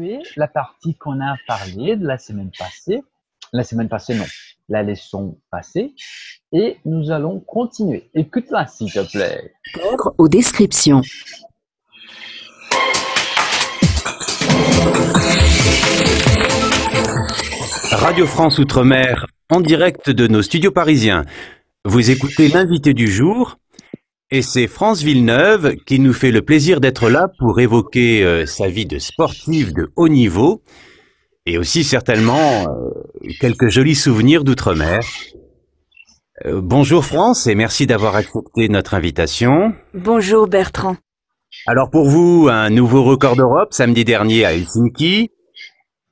continuer la partie qu'on a parlé de la semaine passée. La semaine passée, non. La leçon passée. Et nous allons continuer. Écoute-la, s'il te plaît. Aux descriptions. Radio France Outre-mer, en direct de nos studios parisiens. Vous écoutez l'invité du jour, et c'est France Villeneuve qui nous fait le plaisir d'être là pour évoquer sa vie de sportive de haut niveau, et aussi certainement quelques jolis souvenirs d'outre-mer. Bonjour France, et merci d'avoir accepté notre invitation. Bonjour Bertrand. Alors pour vous, un nouveau record d'Europe samedi dernier à Helsinki.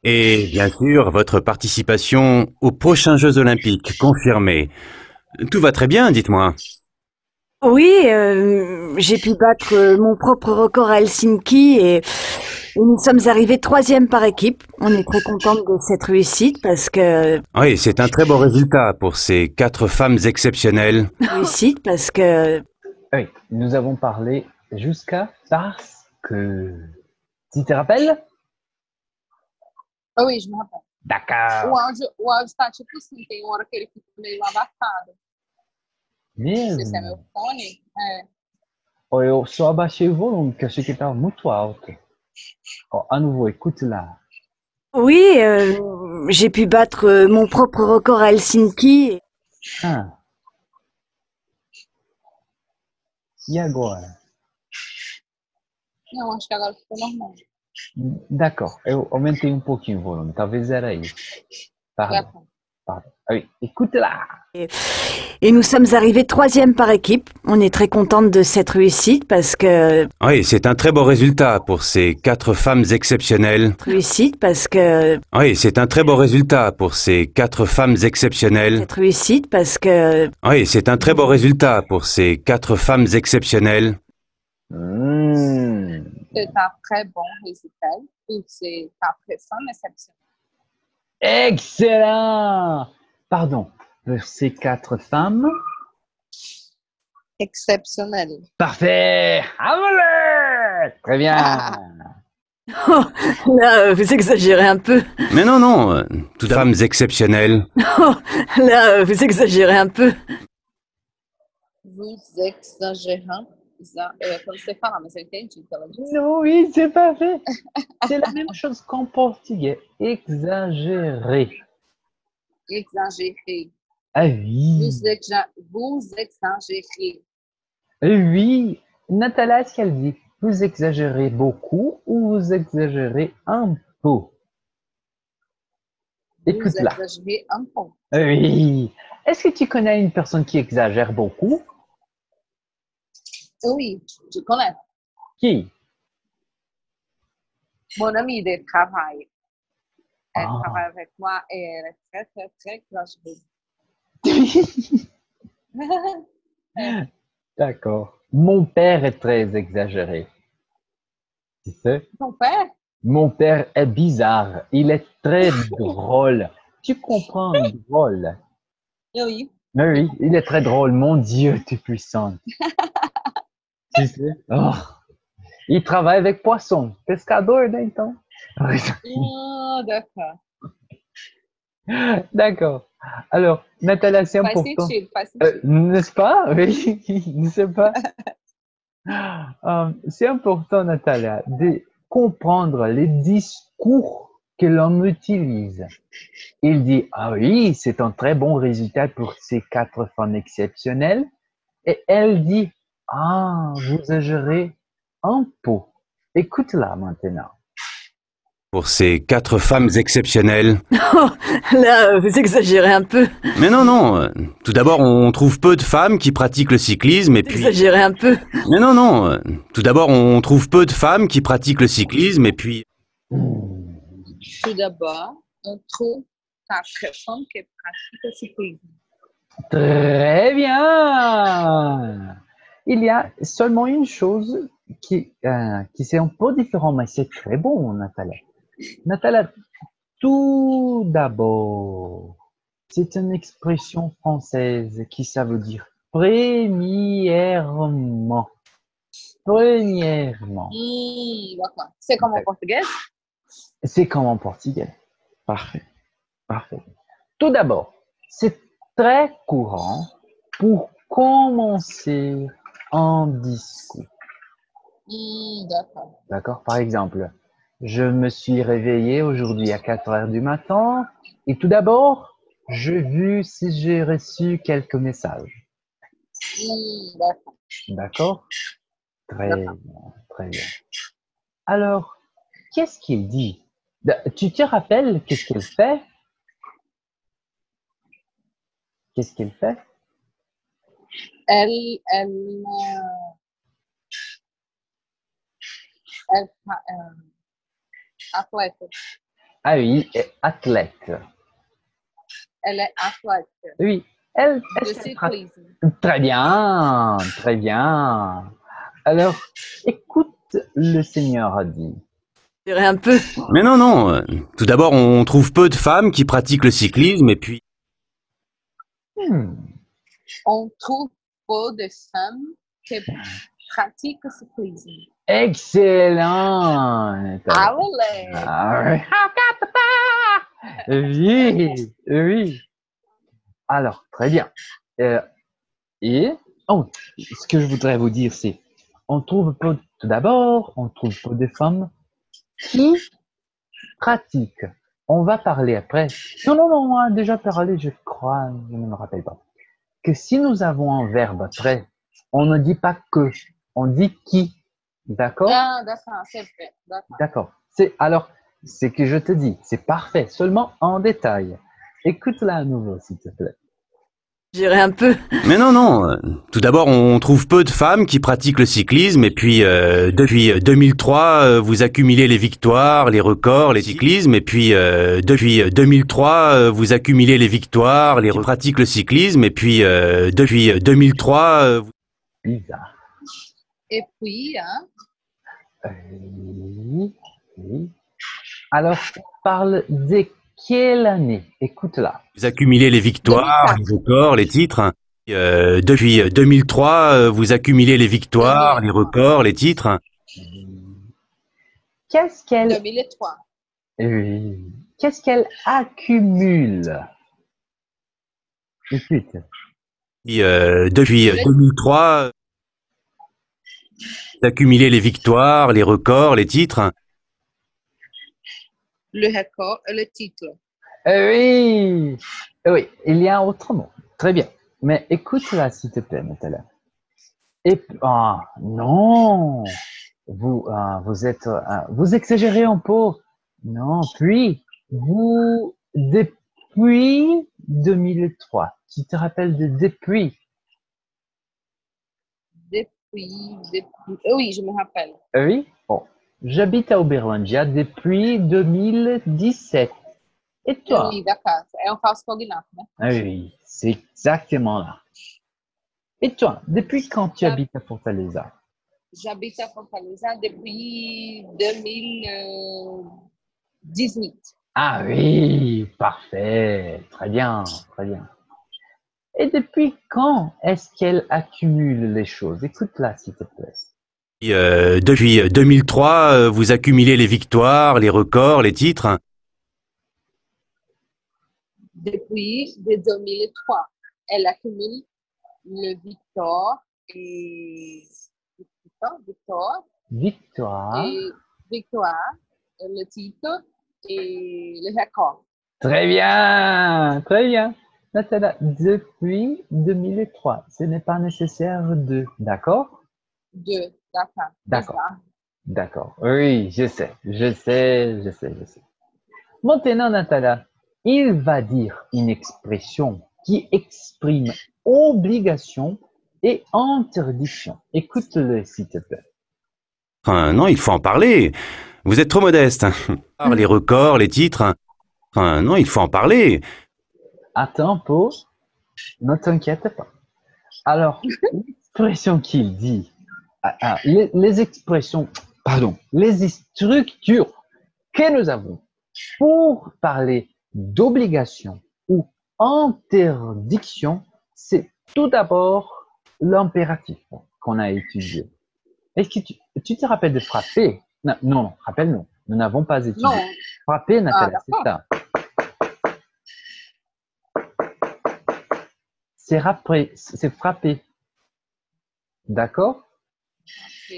Et bien sûr, votre participation aux prochains Jeux Olympiques, confirmée. Tout va très bien, dites-moi. Oui, j'ai pu battre mon propre record à Helsinki et nous sommes arrivés 3e par équipe. On est très contente de cette réussite parce que... Oui, c'est un très beau résultat pour ces 4 femmes exceptionnelles. Réussite parce que... Oui, nous avons parlé jusqu'à parce que... Tu te rappelles? Oui, je me rappelle. D'accord. O áudio tá tipo assim, tem uma hora que ele fica meio abafado. Não sei se é meu fone. Eu só abaixei o volume, porque eu achei que estava muito alto. Oh, à nouveau, écoute-la. Oui, j'ai pu battre mon propre record à Helsinki. Ah. E agora? Não, acho que agora ficou normal. D'accord, eu aumentei pouquinho o volume, talvez era isso. Pardon. Ah oui, écoute-la. Et nous sommes arrivés 3e par équipe. On est très contente de cette réussite parce que... Oui, c'est un très beau résultat pour ces 4 femmes exceptionnelles. Réussite parce que... Oui, c'est un très beau résultat pour ces 4 femmes exceptionnelles. Cette réussite parce que... Oui, c'est un très beau résultat pour ces 4 femmes exceptionnelles. C'est un très bon résultat ou c'est ta personne exceptionnelle? Excellent. Pardon, pour ces 4 femmes. Exceptionnelle. Parfait. Allez, très bien. Oh, là, vous exagérez un peu. Mais non, non, toutes femmes exceptionnelles. Oh, là, vous exagérez un peu. Vous exagérez. Quando você fala, mas eu entendi. Non, oui, c'est parfait. C'est la même chose qu'en portugais. Exagérer. Exagérer. Ah oui. Vous exagérez. Oui. Nathalie, ce qu'elle dit, vous exagérez beaucoup ou vous exagérez un peu? Écoute-la. Vous exagérez un peu. Oui. Est-ce que tu connais une personne qui exagère beaucoup? Oui, je connais. Qui? Mon amie de travail. Elle travaille avec moi et elle est très, très, très exagérée. D'accord. Mon père est très exagéré. Tu sais? Ton père? Mon père est bizarre. Il est très drôle. Tu comprends, drôle? Oui. Oui, il est très drôle. Mon Dieu, tu es puissante. Tu sais? Oh. Il travaille avec poisson. Pescador, né, então? D'accord. D'accord. Alors, Nathalie, c'est important. Faz sentido. N'est-ce pas? Oui, ne sais pas. C'est important, Nathalie, de comprendre les discours que l'on utilise. Il dit, ah oui, c'est un très bon résultat pour ces 4 femmes exceptionnelles. Et elle dit, ah, vous exagérez un peu. Écoute-la maintenant. Pour ces 4 femmes exceptionnelles. Oh, là, vous exagérez un peu. Mais non, non, tout d'abord, on trouve peu de femmes qui pratiquent le cyclisme et puis... Vous exagérez un peu. Mais non, non, tout d'abord, on trouve peu de femmes qui pratiquent le cyclisme et puis... Tout d'abord, on trouve 4 femmes qui pratiquent le cyclisme. Très bien. Il y a seulement une chose qui c'est un peu différent, mais c'est très bon, Nathalie. Nathalie, tout d'abord, c'est une expression française qui ça veut dire premièrement. Premièrement. Bacana. Você como português? C'est comme en portugais. Parfait, parfait. Tout d'abord, c'est très courant pour commencer un discours. D'accord. D'accord? Par exemple, je me suis réveillé aujourd'hui à 4 heures du matin et tout d'abord, j'ai vu si j'ai reçu quelques messages. D'accord. D'accord? Très D'accord. bien, très bien. Alors, qu'est-ce qu'il dit? Tu te rappelles qu'est-ce qu'il fait? Qu'est-ce qu'il fait? Elle, athlète. Ah oui, athlète. Elle est athlète Oui, elle de est cyclisme. très bien, très bien. Alors, écoute, le Seigneur a dit. Je dirais un peu. Mais non, non. Tout d'abord, on trouve peu de femmes qui pratiquent le cyclisme et puis Hmm, On trouve peu de femmes qui pratiquent le cyclisme. excellent, Ah Nathalie. ouais. Ah, oui, oui. Alors, très bien. Euh, et, oh, ce que je voudrais vous dire, c'est, on trouve peu, tout d'abord, on trouve peu de femmes qui pratiquent. On va parler après. Non, non, non, on a déjà parlé, je crois, je ne me rappelle pas. Que si nous avons un verbe après, on ne dit pas que, on dit qui. D'accord? Ah, d'accord, c'est vrai. D'accord. D'accord. Alors, c'est que je te dis, c'est parfait, seulement en détail. Écoute-la à nouveau, s'il te plaît. Je dirais un peu. Mais non, non. Tout d'abord, on trouve peu de femmes qui pratiquent le cyclisme et puis depuis 2003, vous accumulez les victoires, les records, les cyclismes et puis depuis 2003, vous accumulez les victoires, les pratiquent le cyclisme et puis depuis 2003, Bizarre. Et puis, hein, Oui, oui. Alors, on parle de quelle année? Écoute-la. vous accumulez les victoires, 2004. les records, les titres. Depuis 2003, vous accumulez les victoires, les records, les titres. Qu'est-ce qu'elle, 2003. oui. Qu'est-ce qu'elle accumule? Écoute. Depuis 2003, vous accumulez les victoires, les records, les titres. Le record et le titre. Oui, oui, il y a un autre mot. Très bien. Mais écoute-la, s'il te plaît, Nathalie. Et, non, vous exagérez un peu. Non, puis, depuis 2003, tu te rappelles de depuis? Oui, je me rappelle. Oui, bon. J'habite à Uberlândia depuis 2017. Et toi? Oui, d'accord. É um falso cognato, né? Ah oui, c'est exactement là. Et toi, depuis quand tu habites à Fortaleza? J'habite à Fortaleza depuis 2018. Ah oui, parfait. Très bien, très bien. Et depuis quand est-ce qu'elle accumule les choses? Écoute-la, s'il te plaît. Depuis 2003, vous accumulez les victoires, les records, les titres. Depuis 2003, elle accumule le victoire et Victoire. victoire, le titre et le record. Très bien, très bien. Nathalie, depuis 2003, ce n'est pas nécessaire de. D'accord? D'accord. D'accord, Déjà. d'accord. Oui, je sais, je sais, je sais, je sais. Maintenant, Nathalie, il va dire une expression qui exprime obligation et interdiction. Écoute-le, s'il te plaît. Non, il faut en parler. Vous êtes trop modeste. Les records, les titres. Non, il faut en parler. Attends, pause. Ne t'inquiète pas. Alors, l'expression qu'il dit, les expressions, pardon, les structures que nous avons pour parler d'obligation ou interdiction, c'est tout d'abord l'impératif qu'on a étudié. Est-ce que tu te rappelles de frapper? Non, non, rappelle-nous, nous n'avons pas étudié. Non, Frapper, Ah, Natalia, c'est d'accord. ça. C'est frapper, c'est frapper. D'accord? Ok.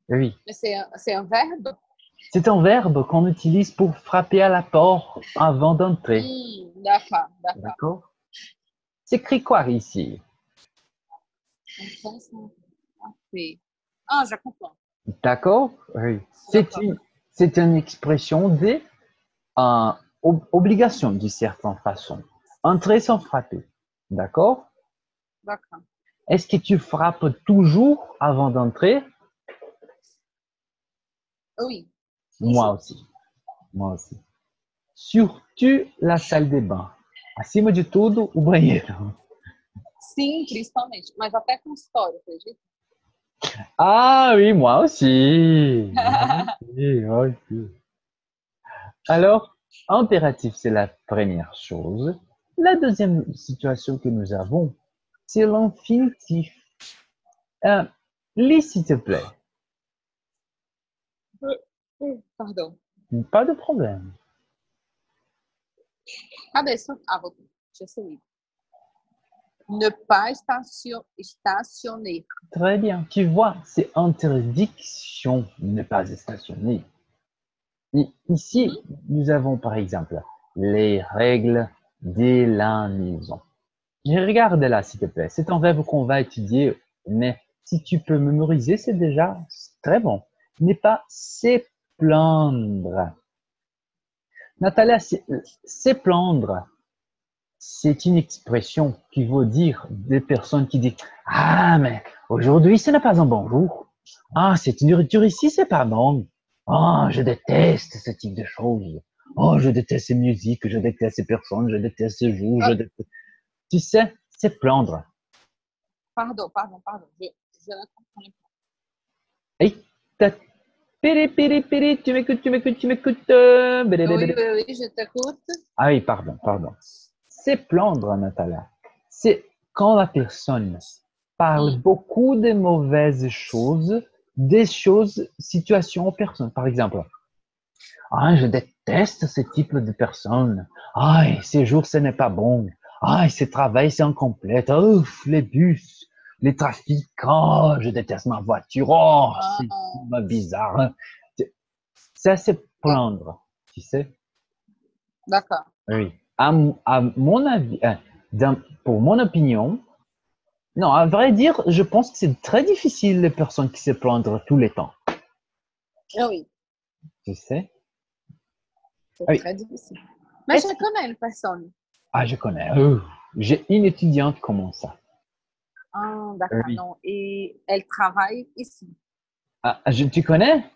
Oui. Mais c'est un verbe? C'est un verbe qu'on utilise pour frapper à la porte avant d'entrer. D'accord, d'accord. D'accord? C'est écrit quoi ici? Então, frapper. Ah, je comprends. D'accord? Oui. D'accord. C'est une expression de obligation d'une certaine façon. Entrer sans frapper. D'accord? D'accord. Est-ce que tu frappes toujours avant d'entrer? Oui, Moi toujours. aussi. Moi aussi. Surtout la salle de bain. Acima de tudo, o banheiro. Sim, principalmente. Mas até consultório, acredita? Ah oui, moi aussi. Moi aussi. Alors, impératif, c'est la première chose. La deuxième situation que nous avons, c'est l'infinitif. Lis, s'il te plaît. Pardon. Pas de problème. Cadê isso? Ah, vou. Deixa eu ir. Ne pas stationner. Très bien. Tu vois, c'est interdiction de ne pas stationner. Et ici, nous avons par exemple les règles de la maison. Regarde là, s'il te plaît. C'est un verbe qu'on va étudier, mais si tu peux mémoriser, c'est déjà très bon. N'est pas se plaindre. Natalia, se plaindre, c'est une expression qui veut dire des personnes qui disent ah, mais aujourd'hui, ce n'est pas un bon jour. Ah, cette nourriture ici, c'est pas bon. Oh, je déteste ce type de choses. Oh, je déteste ces musiques, je déteste ces personnes, je déteste ce jour, je Ah, déteste... Tu sais, c'est plaindre. pardon. Je ne comprends pas. Hey, piri, tu m'écoutes. Oui, je t'écoute. Ah oui, pardon. C'est plaindre, Natalia. C'est quand la personne parle beaucoup de mauvaises choses, des choses, situations aux personnes. Par exemple, ah, je déteste ce type de personnes. Ah, ces jours, ce n'est pas bon. Ah, ce travail, c'est incomplet. Ouf, les bus, les trafics. Oh, je déteste ma voiture. Oh, c'est Ah, bizarre. Ça, c'est plaindre, tu sais. d'accord. Oui. À mon avis, pour mon opinion, non, à vrai dire, je pense que c'est très difficile les personnes qui se plaignent tous les temps. Ah oui, Tu sais? c'est Ah oui. très difficile. Mais je Est-ce que- connais une personne. Ah, je connais. J'ai une étudiante comme ça. Ah, d'accord, Oui. non. Et elle travaille ici. Ah, tu connais?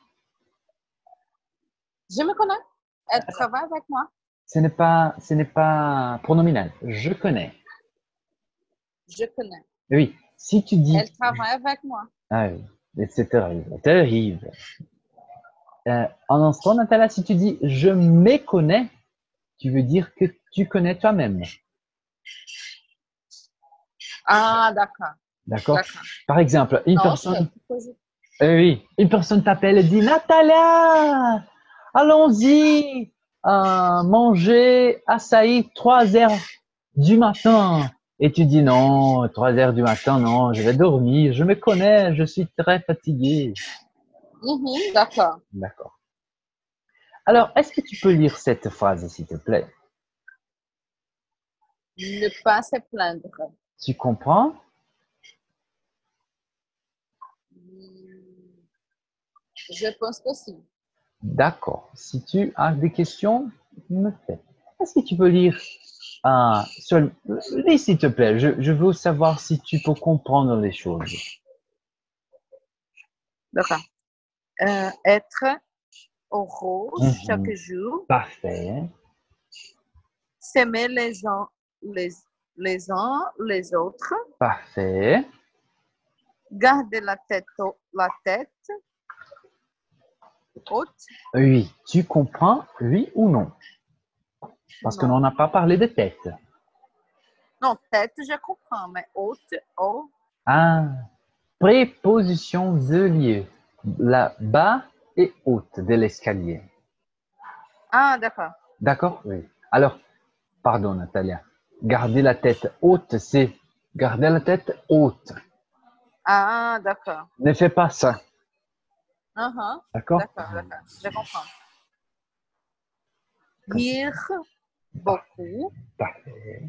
Je me connais. Elle travaille avec moi. Ce n'est pas pronominal. Je connais. Je connais. Oui. Si tu dis, Elle travaille avec moi. ah oui, c'est terrible, terrible. Un instant, Natalia, si tu dis je me connais, tu veux dire que tu connais toi-même. Ah, d'accord. D'accord? D'accord. Par exemple, une Non, c'est personne, positif. oui, une personne t'appelle et dit Natalia, allons-y, manger açaï 3 heures du matin. Et tu dis non, 3 heures du matin, non, je vais dormir, je me connais, je suis très fatigué. D'accord. D'accord. Alors, est-ce que tu peux lire cette phrase, s'il te plaît? Ne pas se plaindre. Tu comprends? Je pense que si. D'accord. Si tu as des questions, me fais. Est-ce que tu peux lire lis, s'il te plaît. Je veux savoir si tu peux comprendre les choses. D'accord. Être heureux chaque Mhm. jour. Parfait. S'aimer les, les uns les autres. Parfait. Garder la tête haute. Oui. Tu comprends, oui ou non? Parce que Non. l'on n'a pas parlé de tête. Non, tête, je comprends, mais haute, oh. Ah, préposition de lieu. La bas et haute de l'escalier. Ah, d'accord. D'accord? Oui. Alors, pardon, Natalia. Garder la tête haute, c'est garder la tête haute. Ah, d'accord. Ne fais pas ça. Uh-huh. D'accord? D'accord, d'accord. Je comprends. Comme- Rire beaucoup, Parfait.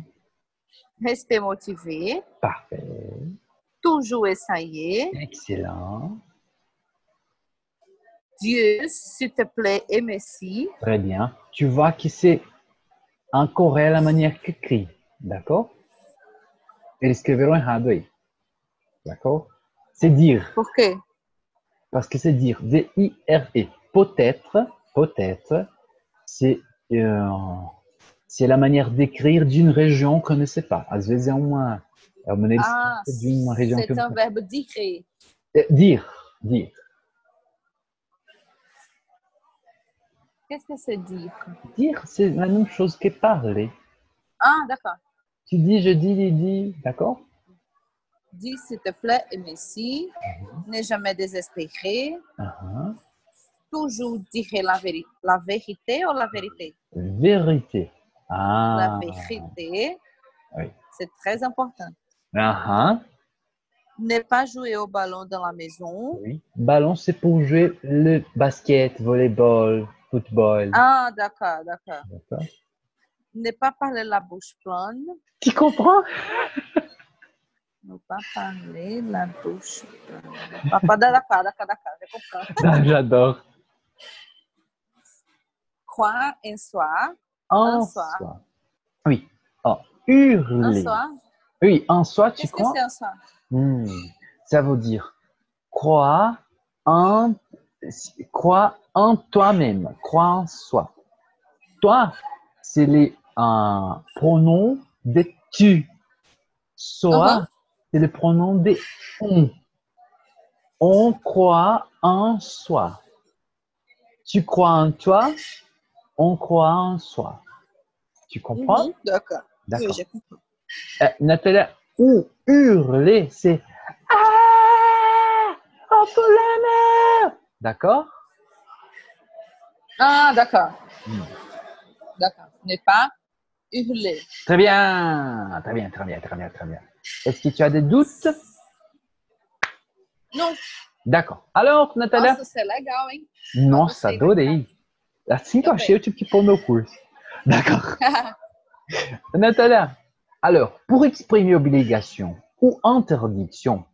rester motivé, Parfait. toujours essayer. Excellent. Dieu, s'il te plaît, et merci. Très bien. Tu vois que c'est encore la manière qu'écrit. D'accord? Eles escreveram errado aí. D'accord? C'est dire. Por quê? Parce que c'est dire. D-I-R-E. Peut-être, c'est c'est la manière d'écrire d'une région qu'on ne sait pas. Às vezes é uma maneira Ah, escrita de uma região que eu c'est não un sei. verbe dire. Dire. Qu'est-ce que c'est dire? Dire, c'est la même chose que parler. Ah, d'accord. Tu dis, je dis, il dit. D'accord? Dis, s'il te plaît, et merci. Ne jamais désespérer. Uh-huh. Toujours dire la vérité ou la vérité? Vérité. La Ah, vérité, oui. c'est très important. Uh-huh. Ne pas jouer au ballon dans la maison. Oui. Ballon, c'est pour jouer le basket, volleyball, football. Ah, d'accord, d'accord. D'accord. Ne pas parler la bouche pleine. Tu comprends? Ne pas parler la bouche pleine. D'accord, d'accord, d'accord, je comprends. Ah, j'adore. Croire en soi. En soi. soi. Oui. Oh, En hurler. soi. Oui, en soi, tu Qu'est-ce que crois? c'est en soi? Ça veut dire croire en, croire en toi-même, croire en soi. Toi, c'est les pronoms de tu. Uh-huh. Soi, c'est le pronom de on. On croit en soi. Tu crois en toi, on croit en soi. Tu comprends? D'accord. Oui, D'accord. je comprends. Nathalie, ou hurler, c'est ah, oh Paulana! D'accord? Ah, d'accord. D'accord. Ne pas hurler. Très bien, très bien, très bien, très bien, très bien. Est-ce que tu as des doutes? Non. D'accord. Alors, Natália? Nossa, isso é legal, hein? Nossa, gostei da adorei. Assim que eu Também. achei, eu tive que pôr meu curso. D'accord. Natália, alors, pour exprimer obligation ou interdiction,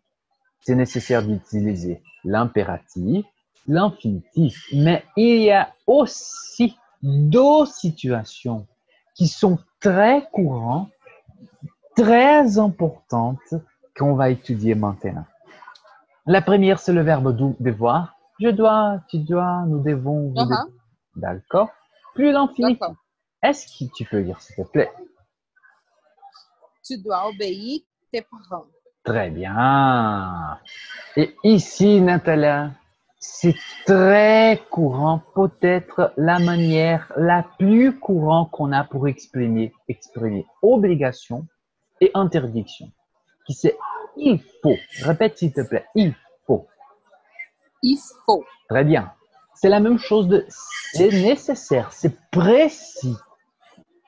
c'est nécessaire d'utiliser l'impératif, l'infinitif, mais il y a aussi d'autres situations qui sont très courantes, très importantes, qu'on va étudier maintenant. La première, c'est le verbe devoir. Je dois, tu dois, nous devons, vous devez. D'accord. Puis l'infinitif. D'accord. Est-ce que tu peux dire, s'il te plaît? Tu dois obéir tes parents. Très bien. Et ici, Natalia, c'est très courant, peut-être la manière la plus courante qu'on a pour exprimer obligation et interdiction. Qui c'est il faut. Répète, s'il te plaît. Il faut. Il faut. Très bien. C'est la même chose de c'est nécessaire, c'est précis.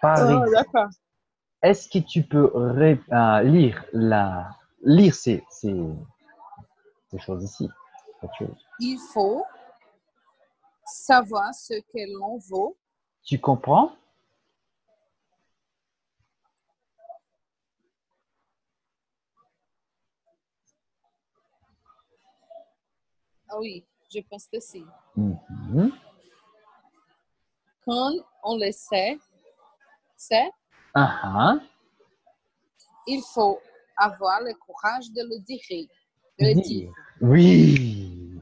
Par exemple, d'accord. est-ce que tu peux lire ces choses ici? Cette chose. Il faut savoir ce que l'on vaut. Tu comprends? Ah oui, je pense que si. Mhm. Quand on le sait, il faut avoir le courage de le dire. De le dire. Oui.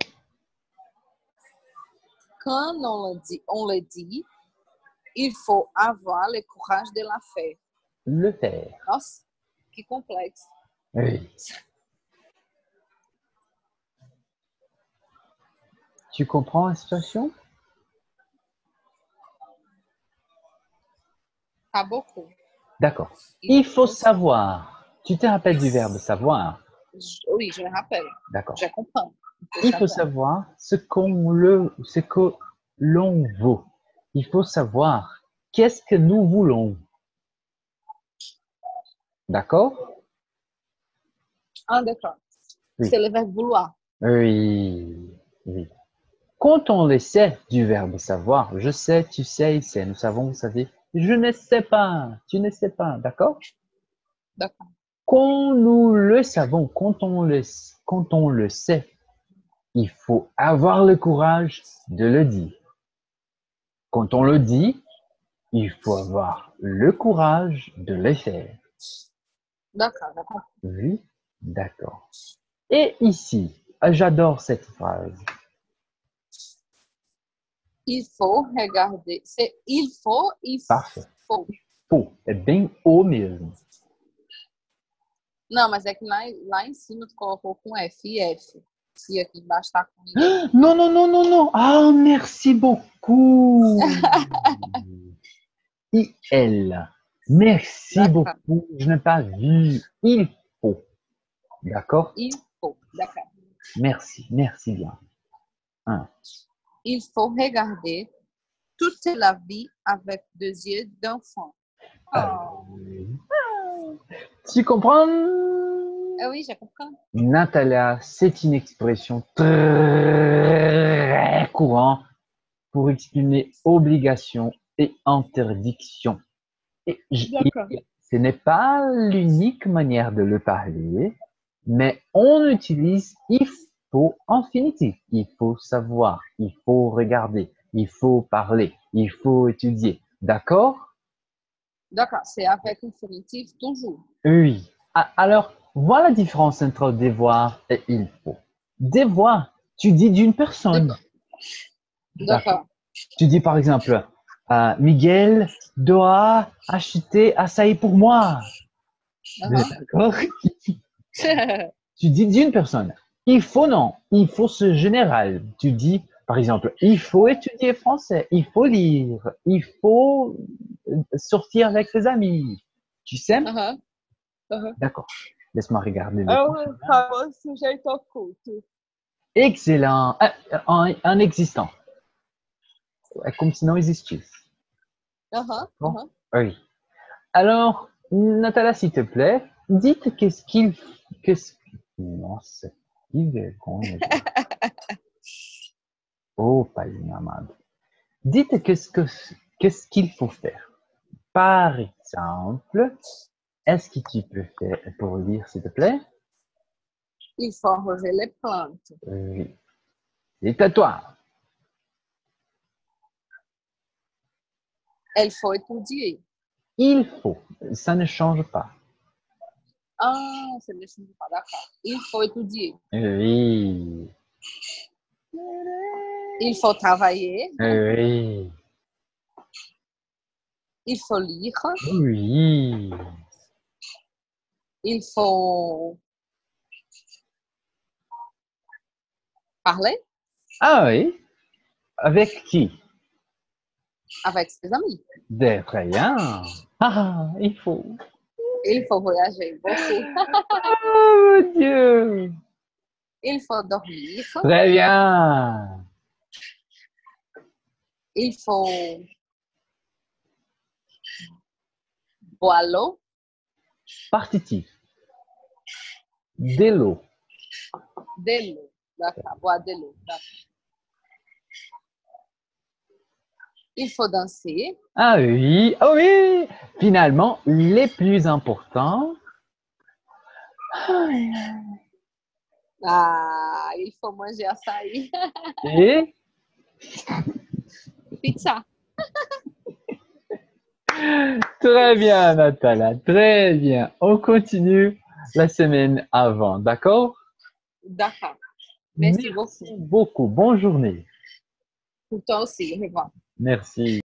Quand on le dit, il faut avoir le courage de la faire. Le faire. Nossa, que complexo. Oui. Tu comprends la situation? Pas beaucoup. D'accord. Il faut savoir. Tu te rappelles du verbe savoir? Oui, je me rappelle. D'accord. Je comprends. Il faut savoir ce que l'on vaut. il faut savoir qu'est-ce que nous voulons. D'accord? Ah, d'accord. Oui. C'est le verbe vouloir. Oui, oui. Quand on le sait du verbe savoir, je sais, tu sais, il sait, nous savons, vous savez, je ne sais pas, tu ne sais pas, d'accord? D'accord. Quand nous le savons, quand on le sait, il faut avoir le courage de le dire. Quand on le dit, il faut avoir le courage de le faire. D'accord, d'accord. Oui, d'accord. Et ici, j'adore cette phrase. Il faut regarder. C'est il faut, il Parfait. faut. Faut, é bem o mesmo. Não, mas é que lá em cima tu colocou com F e F. E aqui embaixo tá com I. Non, non, non, non, non. Ah, merci beaucoup. IL. Merci D'accord. beaucoup. Je n'ai pas vu. Il faut. D'accord? Il faut. D'accord. Merci, merci bien. Hein. Il faut regarder toute la vie avec deux yeux d'enfant. Tu comprends? Ah oui, je comprends. Natalia, c'est une expression très courante pour exprimer obligation et interdiction. Et D'accord. ce n'est pas l'unique manière de le parler, mais on utilise il faut infinitif. Il faut savoir, il faut regarder, il faut parler, il faut étudier. D'accord? D'accord, c'est avec infinitif toujours. Oui. Alors, voilà la différence entre devoir et il faut. Devoir, tu dis d'une personne. D'accord. Tu dis par exemple, Miguel doit acheter açaï pour moi. D'accord? Tu dis d'une personne. Il faut non. Il faut ce général. Tu dis, par exemple, il faut étudier français. Il faut lire. Il faut sortir avec ses amis. Tu sais? Aham. Aham. D'accord. Laisse-moi regarder le É temps. o famoso sujeito oculto. Excellent. Un existant. Comme si non existisse. Aham. Bon? Aham. Oui. Alors, Nathalie, s'il te plaît, dites non, c'est que vergonha. Oh, Pauline amado. Dites qu'est-ce qu'il faut faire. Par exemple, est-ce que tu peux faire pour lire, s'il te plaît? Il faut arroser les plantes. Oui. C'est à toi. Il faut étudier. Il faut. Ça ne change pas. Ah, c'est le signe pas d'accord. Il faut étudier. Oui. Il faut travailler. Oui. Il faut lire. Oui. Il faut parler Ah oui. Avec qui? avec ses amis. Très bien. Ah, il faut. Il faut voyager beaucoup. Oh mon Dieu. Il faut dormir. Très bien. Il faut boire l'eau. Partitif. De l'eau. De l'eau. D'accord. Boire de l'eau. D'accord. Il faut danser. Ah oui, ah oui. Finalement, les plus importants. Ah, il faut manger açaí. Et Pizza. très bien, Nathalie. Très bien. On continue la semaine avant, d'accord? D'accord. Merci beaucoup. Beaucoup. Bonne journée. Pour toi aussi. Au revoir. Merci.